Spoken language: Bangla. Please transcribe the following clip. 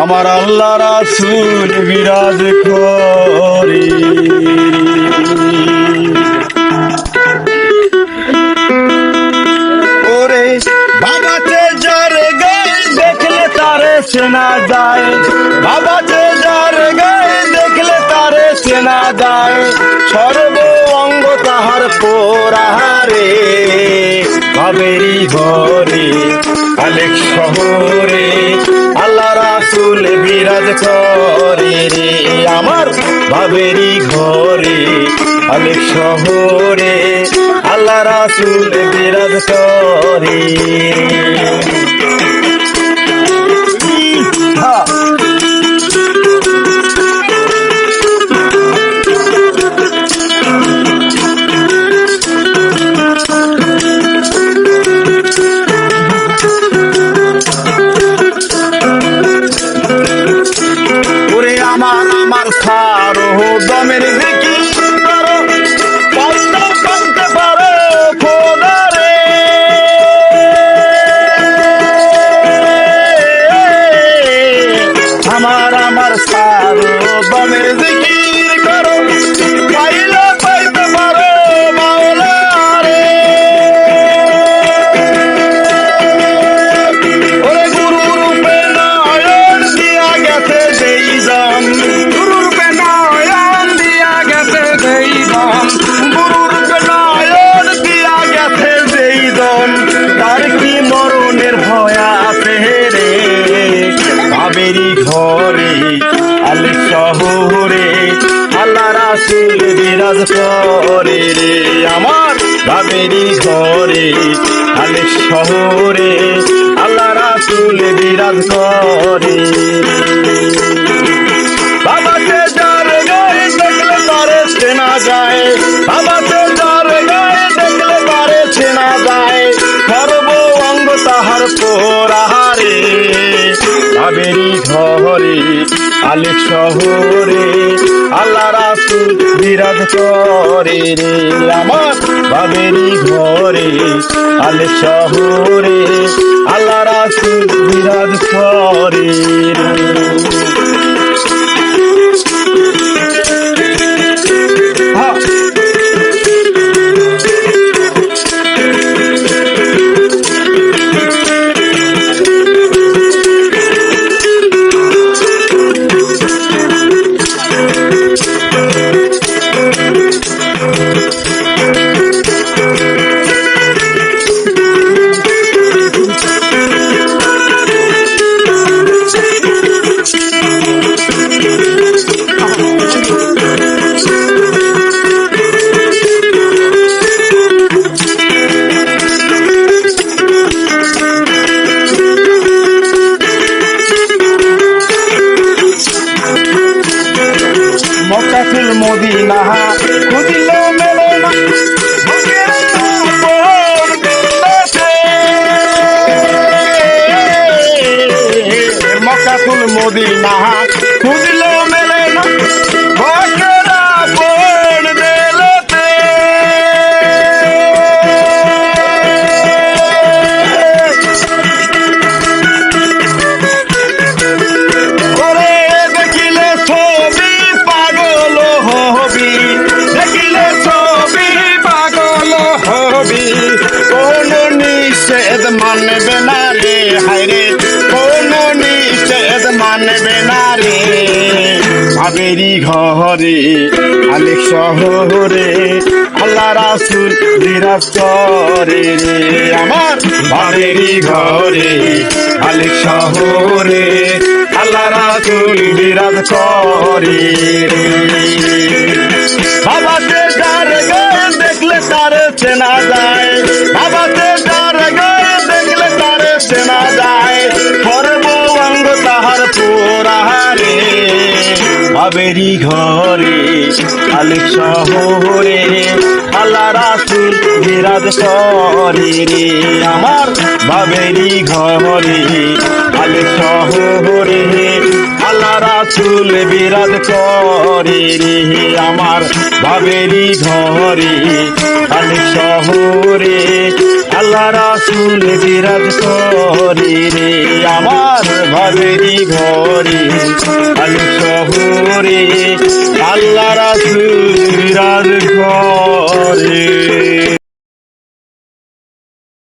আমার আল্লাহ রাসূল বিরাজ করে। ওরে বাবাতে যার গায়ে দেখলে তারে চেনা যায়, বাবাতে যার গায়ে দেখলে তারে চেনা যায়, সর্ব অঙ্গ তাহার পোড়াহারে, বাবেরি ঘরে আলেক শহরে আল্লাহ রাসূল বিরাজ করে রে। আমার বাবেরি ঘরে আলেক শহরে আল্লাহ রাসূল বিরাজ করে। ওরে আমার সারো দমের দেখি পারো পাল্টা পাল্টে পারো খোদা রে। আমার সারো দমের দেখি করো পাইলে পাইতে পারো মাওলা রে। ওরে গুরু রূপে নয়ন দিয়া গেছে সেই জন, গুরু রূপে নয়ন দিয়া গেছে সেই জন, গুরু রূপে নয়ন দিয়া গেছে সেই জন, তার কি মরণের ভয় আছে রে। বাবেরি ঘরে আলেক শহরে আল্লাহ রাসূল বিরাজ করে রে। আমার বাবেরি ঘরে আলেক শহরে আল্লাহ রাসূল বিরাজ করে। বাবাতে যার গায়ে দেখলে তারে চেনা যায়, বাবাতে যার গায়ে দেখলে তারে চেনা যায়, সর্ব অঙ্গ তাহার পোড়াহারে, বাবেরি ঘরে আলেক শহরে আল্লাহ রাসূল বিরাজ করে রে। আমার বাবেরি ঘরে আলেক শহরে আল্লাহ রাসূল বিরাজ করে রে। মক্কাতুল মদিনা খুঁজিলে মেলে না, মক্কাতুল মদিনা খুঁজিলে মেলে না, ভক্তেরা বোন দিলেতে। ওরে দেখিলে ছবি পাগল হবি, দেখিলে ছবি পাগল হবি, কোন নিষেধ মানবে না রে। হায়রে কোন নিষেধ মানবে না রে। বাবেরি ঘরে আলেক শহরে আল্লাহ রাসূল বিরাজ করে রে। আমার বাবেরি ঘরে আলেক শহরে আল্লাহ রাসূল বিরাজ করে রে। বাবাতে যার গায়ে দেখলে তারে চেনা যায়, বাবাতে যার গায়ে দেখলে তারে চেনা যায়, সর্ব অঙ্গ তাহার পোড়াহারে, বাবেরি ঘরে আলেক শহরে আল্লাহ রাসূল বিরাজ করে রে। আমার বাবেরি ঘরে আলেক শহরে আল্লাহ রাসূল বিরাজ করে রে। আমার বাবেরি ঘরে আলেক শহরে আল্লাহ আল্লাহ রাসূল বিরাজ করে রে আমার ঘরেরই ঘরে আলী শহরে আল্লাহ রাসূল বিরাজ করে।